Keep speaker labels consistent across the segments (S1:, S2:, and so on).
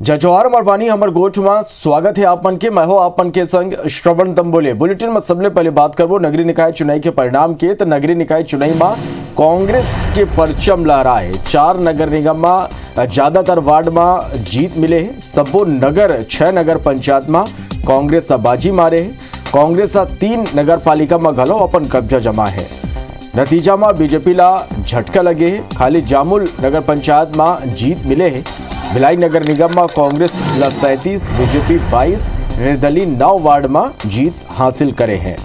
S1: जय जोहार मरबानी हमर गोठ में स्वागत है आपन के। मैं हो आपन के संग श्रवण तंबोले। बुलेटिन में सबले पहले बात करबो नगरीय निकाय चुनाव के परिणाम के। तो नगरीय निकाय चुनाव में कांग्रेस के परचम लहराए। 4 नगर निगम में ज्यादातर वार्ड में जीत मिले है। सबो नगर 6 नगर पंचायत में कांग्रेस बाजी मारे है। कांग्रेस 3 नगर पालिका में घलो अपन कब्जा जमा है। नतीजा में बीजेपी ला झटका लगे है। खाली जामुल नगर पंचायत में जीत मिले है। भिलाई नगर निगम में कांग्रेस ला 37, बीजेपी 22, निर्दलीय 9 वार्ड में जीत हासिल करे हैं।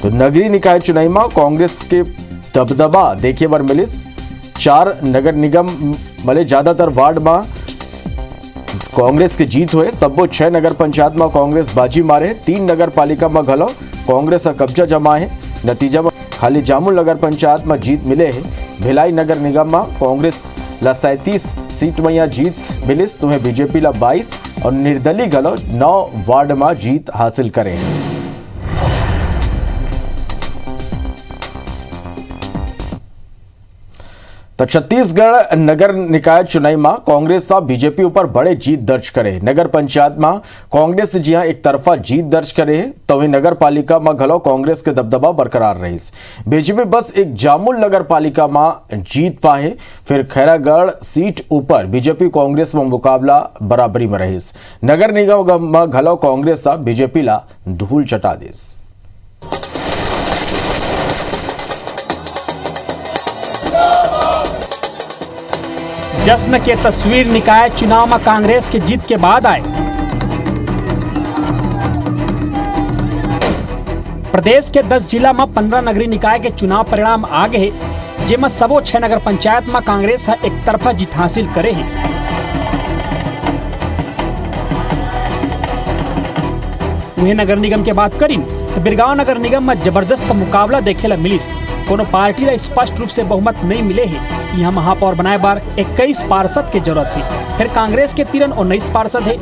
S1: तो नगरीय निकाय चुनाव में कांग्रेस के दबदबा देखे बर मिलिस। 4 नगर निगम मले ज्यादातर वार्ड में कांग्रेस के जीत हुए। सबो 6 नगर पंचायत में कांग्रेस बाजी मारे। 3 नगर पालिका में घलो कांग्रेस का कब्जा जमा है। नतीजा में खाली जामुल नगर पंचायत में जीत मिले है। भिलाई नगर निगम में कांग्रेस ला 37 सीट में यहाँ जीत मिलिस। तुम्हें बीजेपी ला 22 और निर्दलीय घलो 9 वार्ड में जीत हासिल करे हैं। तो छत्तीसगढ़ नगर निकाय चुनाव में कांग्रेस बीजेपी ऊपर बड़े जीत दर्ज करे। नगर पंचायत में कांग्रेस जी एक तरफा जीत दर्ज करे तो वही नगर पालिका में घलो कांग्रेस के दबदबा बरकरार रही। बीजेपी बस एक जामुल नगर पालिका में जीत पाए। फिर खैरागढ़ सीट ऊपर बीजेपी कांग्रेस में मुकाबला बराबरी में रही। नगर निगम में घलो कांग्रेस बीजेपी ला धूल चटा देस।
S2: जश्न के तस्वीर निकाय चुनाव में कांग्रेस की जीत के बाद आए। प्रदेश के 10 जिला में 15 नगरीय निकाय के चुनाव परिणाम आ गए, जिसमें सबो 6 नगर पंचायत में कांग्रेस एक तरफा जीत हासिल करे है। वही नगर निगम के बात करी तो बिरगांव नगर निगम में जबरदस्त मुकाबला देखे ला मिलिस। कोनो पार्टी ला स्पष्ट रूप से बहुमत नहीं मिले है। यहाँ महापौर बनाए बार 21 पार्षद की जरूरत है। फिर कांग्रेस के 19 पार्षद है।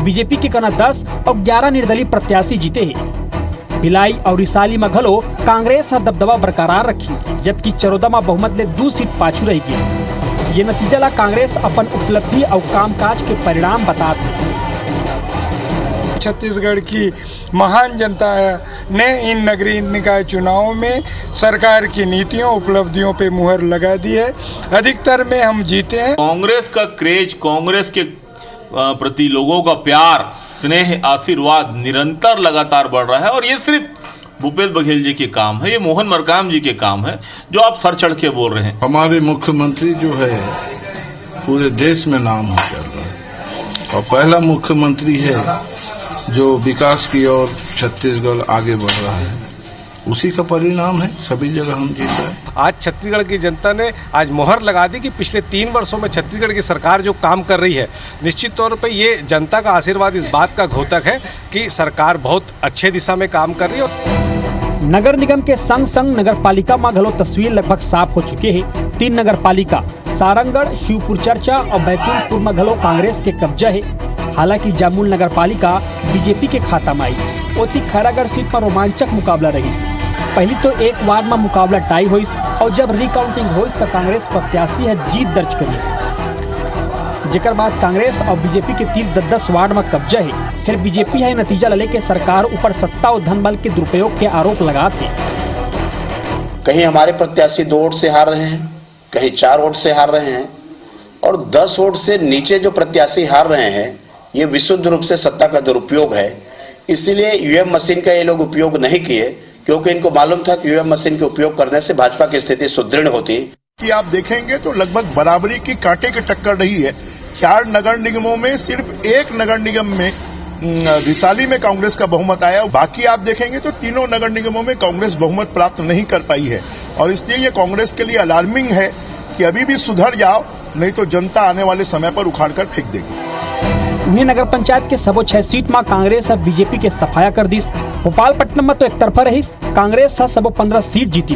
S2: बीजेपी के कना 10 और 11 निर्दलीय प्रत्याशी जीते हैं। भिलाई और रिसाली में घलो कांग्रेस दबदबा बरकरार रखी, जबकि चरोदा में बहुमत ले 2 सीट पाछू रही गई। ये नतीजा ला कांग्रेस अपन उपलब्धि और कामकाज के परिणाम बताते।
S3: छत्तीसगढ़ की महान जनता ने इन नगरीय निकाय चुनावों में सरकार की नीतियों उपलब्धियों पे मुहर लगा दी है। अधिकतर में हम जीते हैं।
S4: कांग्रेस का क्रेज, कांग्रेस के प्रति लोगों का प्यार, स्नेह, आशीर्वाद निरंतर लगातार बढ़ रहा है। और ये सिर्फ भूपेश बघेल जी के काम है, ये मोहन मरकाम जी के काम है जो आप सर चढ़ के बोल रहे हैं।
S5: हमारे मुख्यमंत्री जो है पूरे देश में नाम हो चल रहा है और पहला मुख्यमंत्री है जो विकास की ओर छत्तीसगढ़ आगे बढ़ रहा है। उसी का परिणाम है, सभी जगह हम जीत रहे हैं।
S6: आज छत्तीसगढ़ की जनता ने आज मोहर लगा दी कि पिछले 3 वर्षों में छत्तीसगढ़ की सरकार जो काम कर रही है, निश्चित तौर पे ये जनता का आशीर्वाद इस बात का घोतक है कि सरकार बहुत अच्छे दिशा में काम कर रही है।
S2: नगर निगम के संग संग नगर पालिका में घलो तस्वीर लगभग साफ हो चुके हैं। 3 नगर पालिका सारंगढ़, शिवपुर चर्चा और बैकुंठपुर में घलो कांग्रेस के कब्जा है। हालांकि जामुल नगर पालिका बीजेपी के खाता में आई। ओती खैरागढ़ सीट पर रोमांचक मुकाबला रही। पहली तो एक वार्ड में मुकाबला टाई हुई और जब रिकाउंटिंग हुई तो कांग्रेस प्रत्याशी है जीत दर्ज करी। जेकर बाद कांग्रेस और बीजेपी के 10 वार्ड में कब्जा है। फिर बीजेपी है नतीजा ले के सरकार ऊपर सत्ता और धन बल के दुरुपयोग के आरोप लगाते।
S7: कहीं हमारे प्रत्याशी 2 वोट से हार रहे हैं, कहीं 4 वोट से हार रहे हैं और 10 वोट से नीचे जो प्रत्याशी हार रहे हैं ये विशुद्ध रूप से सत्ता का दुरुपयोग है। इसीलिए ईवीएम मशीन का ये लोग उपयोग नहीं किए, क्योंकि इनको मालूम था कि ईवीएम मशीन के उपयोग करने से भाजपा की स्थिति सुदृढ़ होती।
S8: कि आप देखेंगे तो लगभग बराबरी की कांटे की टक्कर रही है। 4 नगर निगमों में सिर्फ 1 नगर निगम में रिसाली में कांग्रेस का बहुमत आया। बाकी आप देखेंगे तो तीनों नगर निगमों में कांग्रेस बहुमत प्राप्त नहीं कर पाई है और इसलिए ये कांग्रेस के लिए अलार्मिंग है कि अभी भी सुधर जाओ, नहीं तो जनता आने वाले समय पर उखाड़ कर फेंक देगी।
S2: उन्हें नगर पंचायत के सबो 6 सीट में कांग्रेस अब बीजेपी के सफाया कर दी। भोपालपट्टनम में तो एक तरफा रही। कांग्रेस सबो 15 सीट जीती।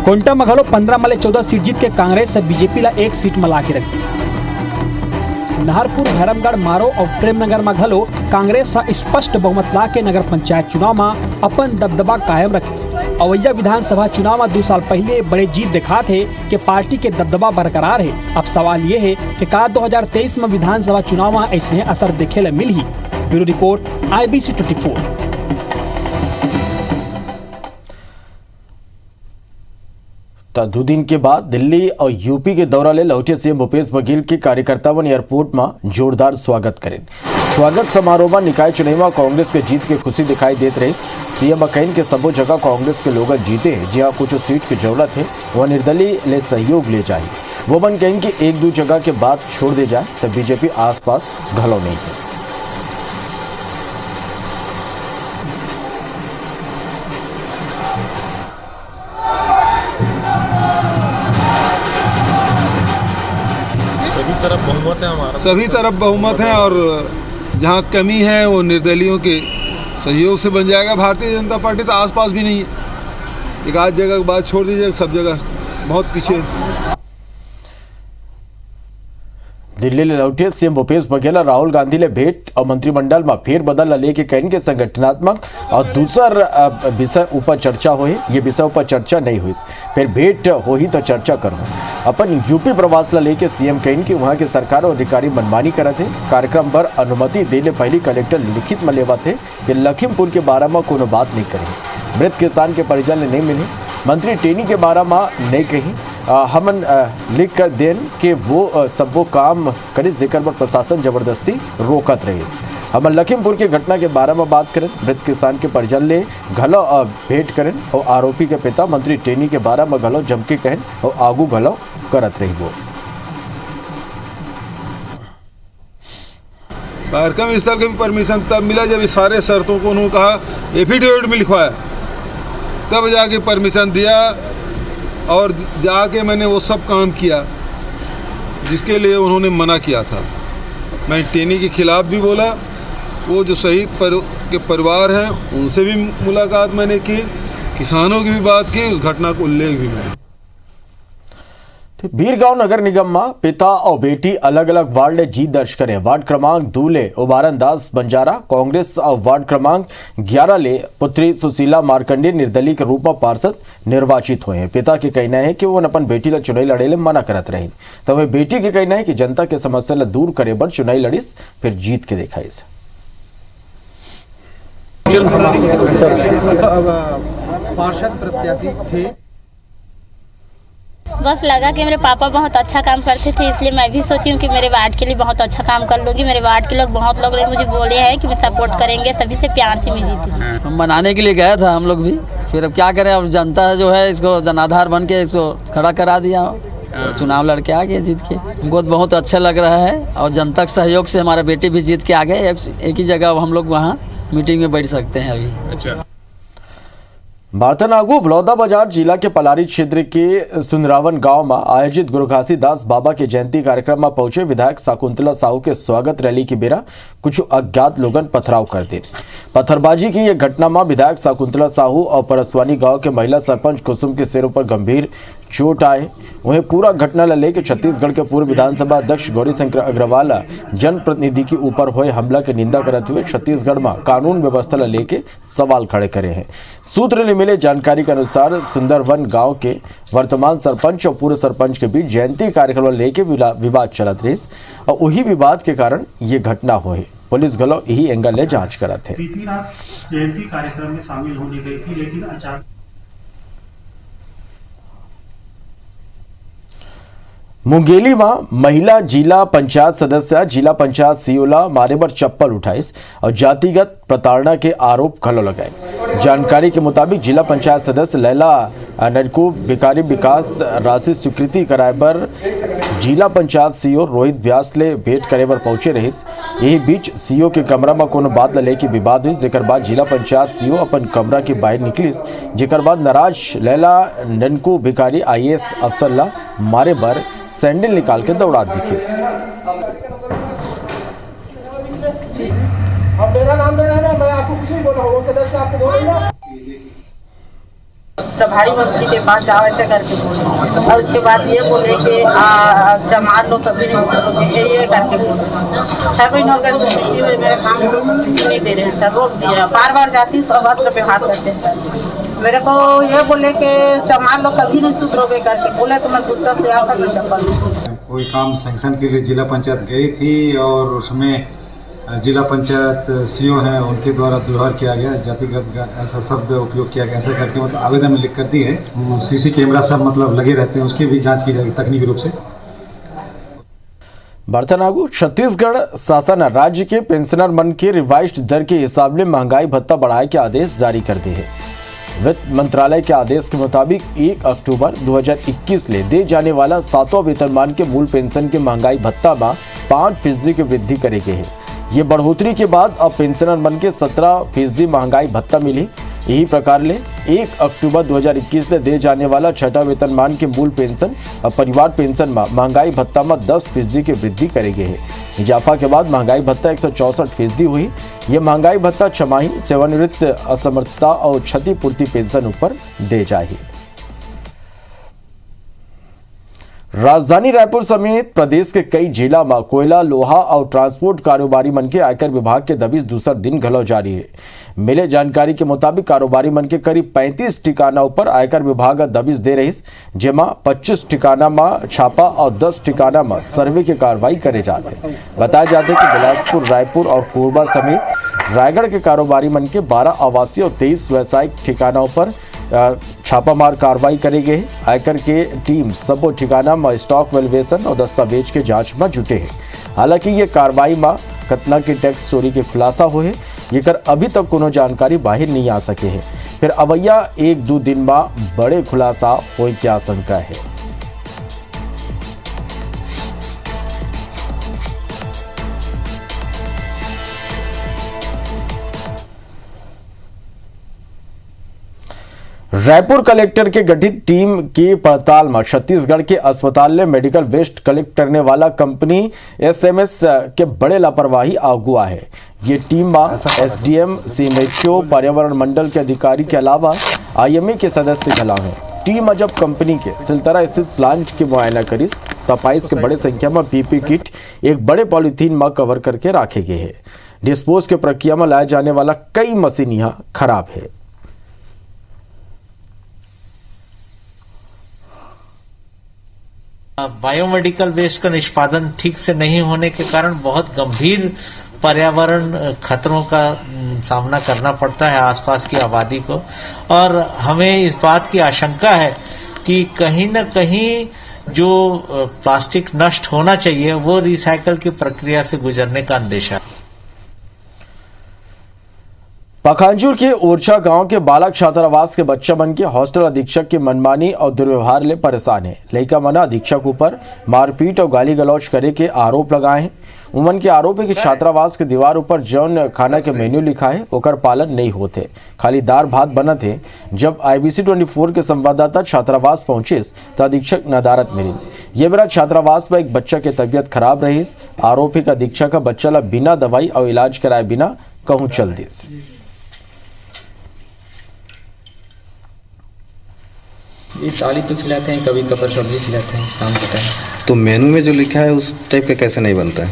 S2: कोंटा में घलो 15 में 14 सीट जीत के कांग्रेस बीजेपी ला 1 सीट में ला के रख दी। नाहरपुर, भैरमगढ़, मारो और प्रेमनगर में घलो कांग्रेस स्पष्ट बहुमत ला के नगर पंचायत चुनाव में अपन दबदबा कायम रखी। अवैया विधानसभा चुनाव में 2 साल पहले बड़े जीत दिखा थे कि पार्टी के दबदबा बरकरार है। अब सवाल ये है कि का 2023 में विधानसभा चुनाव में ऐसे असर देखे ला मिल ही। Bureau report IBC 24।
S1: दो दिन के बाद दिल्ली और यूपी के दौरा ले लौटे सीएम भूपेश बघेल के कार्यकर्ताओं ने एयरपोर्ट में जोरदार स्वागत करें। स्वागत समारोह में निकाय चुनाव में कांग्रेस के जीत के खुशी दिखाई देते रहे। सीएम कहें कि सबो जगह कांग्रेस के लोग जीते हैं, जहाँ कुछ सीट की जरूरत है वह निर्दलीय ले सहयोग ले जाए। वो मन कहें कि 1-2 जगह के बात छोड़ दे जाए तो बीजेपी आसपास घलो नहीं है।
S9: सभी तरफ बहुमत है और जहाँ कमी है वो निर्दलियों के सहयोग से बन जाएगा। भारतीय जनता पार्टी तो आसपास भी नहीं है। एक आध जगह की बात छोड़ दीजिए, सब जगह बहुत पीछे।
S1: दिल्ली ले लौटे सीएम भूपेश बघेल और राहुल गांधी ले भेंट और मंत्रिमंडल में फेरबदल लेके कहें के संगठनात्मक और दूसर विषय ऊपर चर्चा हो। ये विषय ऊपर चर्चा नहीं हुई, फिर भेंट हो ही तो चर्चा करूँ। अपन यूपी प्रवास ला लेके सीएम कहें कि वहाँ के सरकार और अधिकारी मनमानी करते हैं। कार्यक्रम पर अनुमति देने पहली कलेक्टर लिखित में लेवा थे कि लखीमपुर के बारे में कोनो बात नहीं करेंगे। मृत किसान के परिजन ने नहीं मिले। मंत्री टेनी के बारे में नहीं कही। हमन लिख कर देन कि वो सब वो काम करे जिक्र पर प्रशासन जबरदस्ती रोकत रहे। हम लखीमपुर के घटना के बारे में बात करें। मृत किसान के परिजन ले घलो भेंट करें और आरोपी के पिता मंत्री टेनी के बारे में घलो जमके कहें और आगू घलो करत रही। वो
S9: कार्यक्रम स्थल के भी परमिशन तब मिला जब इस सारे शर्तों को उन्होंने कहा, एफिडेविट में लिखवाया, तब जाके परमिशन दिया और जाके मैंने वो सब काम किया जिसके लिए उन्होंने मना किया था। मैं टेनी के खिलाफ भी बोला, वो जो शहीद के परिवार हैं उनसे भी मुलाकात मैंने की, किसानों की भी बात की, उस घटना को उल्लेख भी मैंने।
S1: बीरगांव नगर निगम में पिता और बेटी अलग अलग वार्ड ले जीत दर्ज करे। वार्ड क्रमांक 2 ले उबारन दास बंजारा कांग्रेस और वार्ड क्रमांक 11 ले पुत्री सुशीला मार्कंडे निर्दलीय के रूप में पार्षद निर्वाचित हुए हैं। पिता के कहना है कि वो अपन बेटी ला चुनाई लड़े ले मना करत रही, तो वह बेटी के कहना है कि जनता के समस्या ला दूर करे बर चुनाई लड़ीस फिर जीत के दिखाई।
S10: पार्षद प्रत्याशी थे,
S11: बस लगा कि मेरे पापा बहुत अच्छा काम करते थे, इसलिए मैं भी सोची हूँ कि मेरे वार्ड के लिए बहुत अच्छा काम कर लूँगी। मेरे वार्ड के लोग बहुत लोग ने मुझे बोले हैं कि मैं सपोर्ट करेंगे, सभी से प्यार से मैं जीती हूँ।
S12: मनाने के लिए गया था हम लोग भी, फिर अब क्या करें, अब जनता जो है इसको जनाधार बन के इसको खड़ा करा दिया, तो चुनाव लड़के आ गए जीत के। हमको बहुत अच्छा लग रहा है और जनता के सहयोग से हमारा बेटी भी जीत के आ गए। एक ही जगह हम लोग वहाँ मीटिंग में बैठ सकते हैं अभी।
S1: बारतनागु बलौदा बाजार जिला के पलारी क्षेत्र के सुंदरावन गांव में आयोजित गुरु घासीदास बाबा के जयंती कार्यक्रम में पहुंचे विधायक शकुंतला साहू के स्वागत रैली की बेरा कुछ अज्ञात लोगन पथराव कर दी। पत्थरबाजी की यह घटना में विधायक शकुंतला साहू और परसवानी गांव के महिला सरपंच कुसुम के सिरों पर गंभीर चोट आए। वहीं पूरा घटना ला लेकर छत्तीसगढ़ के पूर्व विधानसभा अध्यक्ष गौरीशंकर अग्रवाल जनप्रतिनिधि के ऊपर हुए हमला की निंदा करते हुए छत्तीसगढ़ में कानून व्यवस्था ला लेके सवाल खड़े करे हैं। सूत्र ने मिले जानकारी के अनुसार सुंदरवन गांव के वर्तमान सरपंच और पूर्व सरपंच के बीच जयंती कार्यक्रम लेके विवाद चलत रही और वही विवाद के कारण ये घटना हुई। पुलिस गलो यही एंगल ले जांच करा थे।
S13: बीती रात जयंती कार्यक्रम में शामिल होने गई थी, लेकिन अचानक
S1: मुंगेली में महिला जिला पंचायत सदस्य जिला पंचायत सियोला मारे पर चप्पल उठाइस और जातिगत प्रताड़ना के आरोप खलो लगाए। जानकारी के मुताबिक जिला पंचायत सदस्य लैला ननकू भिखारी विकास राशि स्वीकृति कराए पर जिला पंचायत सीओ रोहित व्यास ले भेंट करे पर पहुंचे रहिस। यही बीच सीओ के कमरा में कोनो बात ले के विवाद हुई, जेकर बाद जिला पंचायत सीओ अपन कमरा के बाहर निकलिस, जेकर बाद नाराज लैला ननकू भिखारी IAS अफसर ला मारे पर सैंडल निकाल के दौड़ा दिखिस।
S10: अब मेरा नाम मेरा ना, मैं आपको कुछ नहीं बोला हूँ, वो सदस्य आपको बोले ना
S14: प्रभारी मंत्री के पास जाओ ऐसे करके बोले, और उसके बाद ये बोले कि चमार लोग कभी नहीं उसको ये करके बोले। 6 महीने हो गए स्वीकृति हुए, मेरे काम को स्वीकृति नहीं दे रहे हैं सर, रोक दिया। बार बार जाती हूँ तो अभद्र व्यवहार करते हैं सर। मेरे को ये बोले कि चमार लोग कभी नहीं सुधरोगे करके बोले, तो मैं गुस्सा से आकर मैं चप्पल
S15: कोई काम सैंक्शन के लिए जिला पंचायत गई थी और उसमें जिला पंचायत सीओ हैं उनके द्वारा दुर्व्यवहार किया गया, जातिगत ऐसा शब्द उपयोग किया गया, ऐसा करके मतलब आवेदन में लिख कर दी है। सीसी कैमरा सब मतलब लगे रहते हैं, उसकी भी जांच की जाएगी तकनीकी रूप से।
S1: बर्तनागु छत्तीसगढ़ शासन राज्य के पेंशनर मन के रिवाइज्ड दर के हिसाब से महंगाई भत्ता बढ़ाए के आदेश जारी कर दिए है। वित्त मंत्रालय के आदेश के मुताबिक 1 अक्टूबर 2021 ले दे जाने वाला 7वां वेतनमान के मूल पेंशन के महंगाई भत्ता में 5% की वृद्धि करे गए है। ये बढ़ोतरी के बाद अब पेंशनर मन के 17% महंगाई भत्ता मिली। यही प्रकार ले 1 अक्टूबर 2021 में दे जाने वाला 6वां वेतनमान के मूल पेंशन और परिवार पेंशन में महंगाई भत्ता में 10% की वृद्धि करेंगे है। इजाफा के बाद महंगाई भत्ता 164% हुई। यह महंगाई भत्ता छमाही सेवानिवृत्त असमर्थता और क्षतिपूर्ति पेंशन ऊपर दे जाएगी। राजधानी रायपुर समेत प्रदेश के कई जिला में कोयला, लोहा और ट्रांसपोर्ट कारोबारी मन के आयकर विभाग के दबिश दूसरा दिन घलो जारी है। मिले जानकारी के मुताबिक कारोबारी मन के करीब 35 ठिकाना पर आयकर विभाग दबिश दे रही, जेमा 25 ठिकाना में छापा और 10 ठिकाना में सर्वे की कार्रवाई करे जाते। बताया जाता है कि बिलासपुर, रायपुर और कोरबा समेत रायगढ़ के कारोबारी मन के 12 आवासीय और 23 व्यावसायिक ठिकानों पर छापामार कार्रवाई करे गए। आयकर के टीम सबो ठिकाना में स्टॉक वैल्यूएशन और दस्तावेज के जांच में जुटे हैं। हालांकि ये कार्रवाई में कतना के टैक्स चोरी के खुलासा हुए, ये कर अभी तक कोनो जानकारी बाहर नहीं आ सके है। फिर अवैया 1-2 दिन में बड़े खुलासा होने की आशंका है। रायपुर कलेक्टर के गठित टीम की पड़ताल में छत्तीसगढ़ के अस्पताल में मेडिकल वेस्ट कलेक्ट करने वाला कंपनी एसएमएस के बड़े लापरवाही आगुआ है। ये टीम में एसडीएम, सीएमएचओ, पर्यावरण मंडल के अधिकारी के अलावा आईएमए के सदस्य खिला है। टीम जब कंपनी के सिलतरा स्थित प्लांट की मुआयना करी तब पाइस के बड़े संख्या में पीपी किट एक बड़े पॉलिथीन में कवर करके रखे गए हैं। डिस्पोज के प्रक्रिया में लाया जाने वाला कई मशीन यहाँ खराब है।
S16: बायोमेडिकल वेस्ट का निष्पादन ठीक से नहीं होने के कारण बहुत गंभीर पर्यावरण खतरों का सामना करना पड़ता है आसपास की आबादी को, और हमें इस बात की आशंका है कि कहीं न कहीं जो प्लास्टिक नष्ट होना चाहिए वो रिसाइकल की प्रक्रिया से गुजरने का अंदेशा है।
S1: पखांजूर के ओरछा गांव के बालक छात्रावास के बच्चा मन के हॉस्टल अधीक्षक की मनमानी और दुर्व्यवहार ले परेशान है। लड़का मना अधीक्षक ऊपर मारपीट और गाली गलौज करे के आरोप लगाए हैं। उमन के आरोप है कि छात्रावास के दीवार ऊपर जौन खाना के मेन्यू लिखा है ओकर पालन नहीं होते, खाली दाल भात बनत है। जब IBC 24 के संवाददाता छात्रावास पहुंचे तो अधीक्षक नदारत मिली। ये बेरा छात्रावास में एक बच्चा की तबीयत खराब रही। आरोप है कि अधीक्षक का बच्चा ला बिना दवाई और इलाज कराए बिना कहूँ चल दी।
S17: ये थाली तो खिलाते हैं, कभी कभार सब्जी खिलाते हैं शाम के टाइम।
S18: तो मेनू में जो लिखा है उस टाइप का कैसे नहीं बनता है?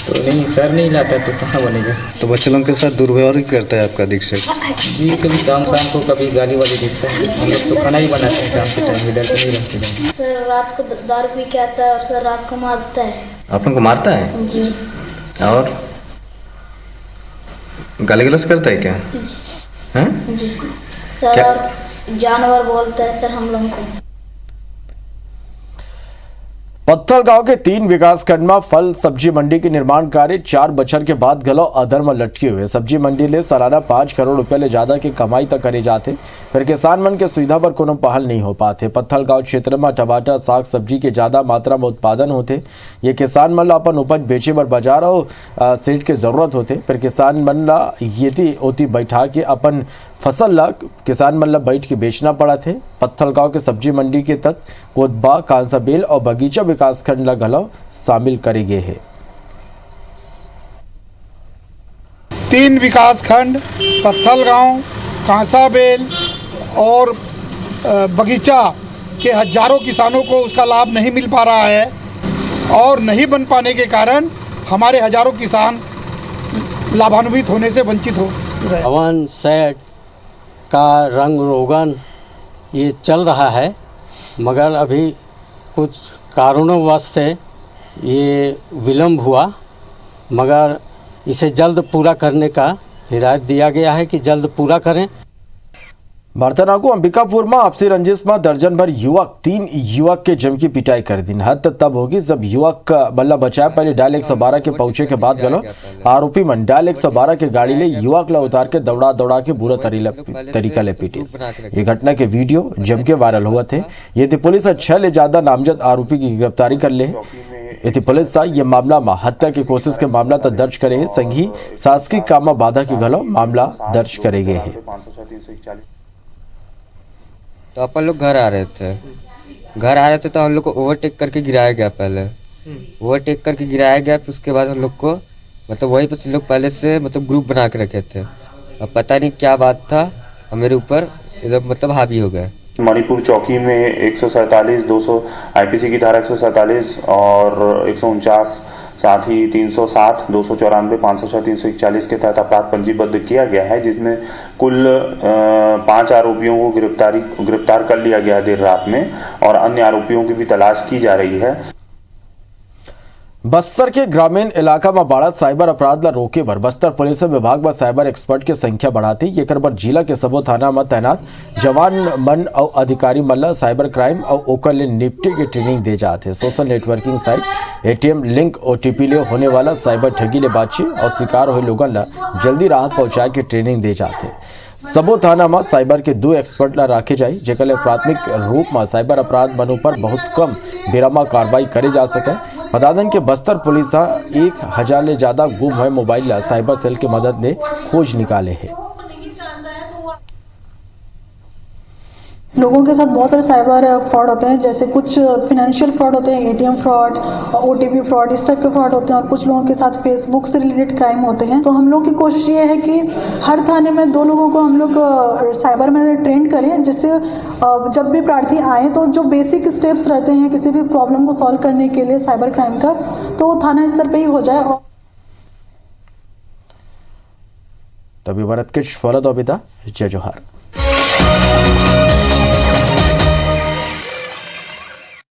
S17: तो नहीं सर नहीं लाता तो कहाँ बनेगा।
S18: तो बच्चे लोगों के साथ दुर्व्यवहार ही करता है आपका अधीक्षक?
S17: जी कभी शाम को कभी गाली वाली देता है। हम लोग तो खाना ही बनाते हैं शाम के टाइम, इधर तो नहीं रहते।
S19: सर रात को दारू पी के आता है और सर रात को मारता है।
S18: आप लोग को मारता है?
S19: जी।
S18: और गाली गलौज करता है क्या? हैं?
S19: जी सर, जानवर बोलता है सर हम लोगों को।
S1: पत्थल गांव के 3 विकास खंड में फल सब्जी मंडी के निर्माण कार्य 4 बछर के बाद गलो अधर में लटके हुए। सब्जी मंडी ले सालाना 5 करोड़ रुपया ले ज्यादा की कमाई तक करे जाते, फिर किसान मन के सुविधा पर कोनो पहल नहीं हो पाते। पत्थल गांव क्षेत्र में टमाटर, साग सब्जी के ज्यादा मात्रा में उत्पादन होते। ये किसान मन ला अपन उपज बेचे बर बाजार और सेठ के जरूरत होते, फिर किसान मन ला येती ओती बैठा के अपन फसल ला किसान मन ला बैठ के बेचना पड़ा थे। पत्थल गांव के सब्जी मंडी के तहत कोदबा, कांसाबेल और बगीचा विकास खंड ला घलो शामिल करे गए हैं।
S20: 3 विकास खंड पत्थल गांव, कांसाबेल और बगीचा के हजारों किसानों को उसका लाभ नहीं मिल पा रहा है, और नहीं बन पाने के कारण हमारे हजारों किसान लाभान्वित होने से वंचित हो रहे।
S21: हवन, सेठ, का रंग रोगन ये चल रहा है, मगर अभी कुछ कारणोंवश से ये विलम्ब हुआ, मगर इसे जल्द पूरा करने का हिदायत दिया गया है कि जल्द पूरा करें।
S1: भारतनाकू अंबिकापुर में आपसी रंजिश में दर्जन भर युवक 3 युवक के जम की पिटाई कर दी। हद तब होगी जब युवक का बल्ला बचाया पहले डायल 112 के पहुंचे के बाद गलो आरोपी मन डायल 112 के गाड़ी ले युवक ला उतार के दौड़ा के बुरा तरीका ले पीटे। ये घटना के वीडियो जम के वायरल हुआ थे। ये पुलिस 6 ले ज्यादा नामजद आरोपी की गिरफ्तारी कर ले। इति पुलिस ये मामला में हत्या की कोशिश के मामला तो दर्ज करे, संगी शासकीय काम में बाधा के घलो मामला दर्ज करे गए है।
S22: तो अपन लोग घर आ रहे थे तो हम लोग को ओवरटेक करके गिराया गया। पहले ओवरटेक करके गिराया गया, फिर उसके बाद हम लोग को मतलब वहीं पर लोग पहले से मतलब ग्रुप बना के रखे थे। अब पता नहीं क्या बात था, मेरे ऊपर एकदम मतलब हावी हो गए।
S23: मणिपुर चौकी में 147, 200 आईपीसी की धारा 147 और 149 साथ ही 307, 294, 506, 341 के तहत अपराध पंजीबद्ध किया गया है, जिसमें कुल 5 आरोपियों को गिरफ्तार कर लिया गया देर रात में और अन्य आरोपियों की भी तलाश की जा रही है।
S1: बस्तर के ग्रामीण इलाका में बाढ़ साइबर अपराध ला रोके बर बस्तर पुलिस विभाग में साइबर एक्सपर्ट के संख्या बढ़ाती। ये बर जिला के सबो थाना में तैनात जवान मन और अधिकारी मन ला साइबर क्राइम और ओकर ले निपटे के ट्रेनिंग दे जाते। Social networking site, ATM link, OTP ले होने वाला साइबर ठगी ले बातचीत और शिकार हुए लोगों ला जल्दी राहत पहुंचाए के ट्रेनिंग दे जाते। सबो थाना में साइबर के 2 एक्सपर्ट ला रखे जाए, जेकर प्राथमिक रूप में साइबर अपराध मनों पर बहुत कम बेरा में कार्रवाई करे जा सके। बता के बस्तर पुलिस 1000 ले ज्यादा गुम हुए मोबाइल ला साइबर सेल की मदद ले खोज निकाले है।
S24: लोगों के साथ बहुत सारे साइबर फ्रॉड होते हैं, जैसे कुछ फिनेंशियल फ्रॉड होते हैं, एटीएम फ्रॉड, ओटीपी फ्रॉड, इस टाइप के फ्रॉड होते हैं और कुछ लोगों के साथ फेसबुक से रिलेटेड क्राइम होते हैं। तो हम लोग की कोशिश ये है कि हर थाने में 2 लोगों को हम लोग साइबर में ट्रेन करें, जिससे जब भी प्रार्थी आए तो जो बेसिक स्टेप्स रहते हैं किसी भी प्रॉब्लम को सॉल्व करने के लिए साइबर क्राइम का, तो वो थाना स्तर पर ही हो जाए। तभी
S1: भारत के फॉलो जय जोहार।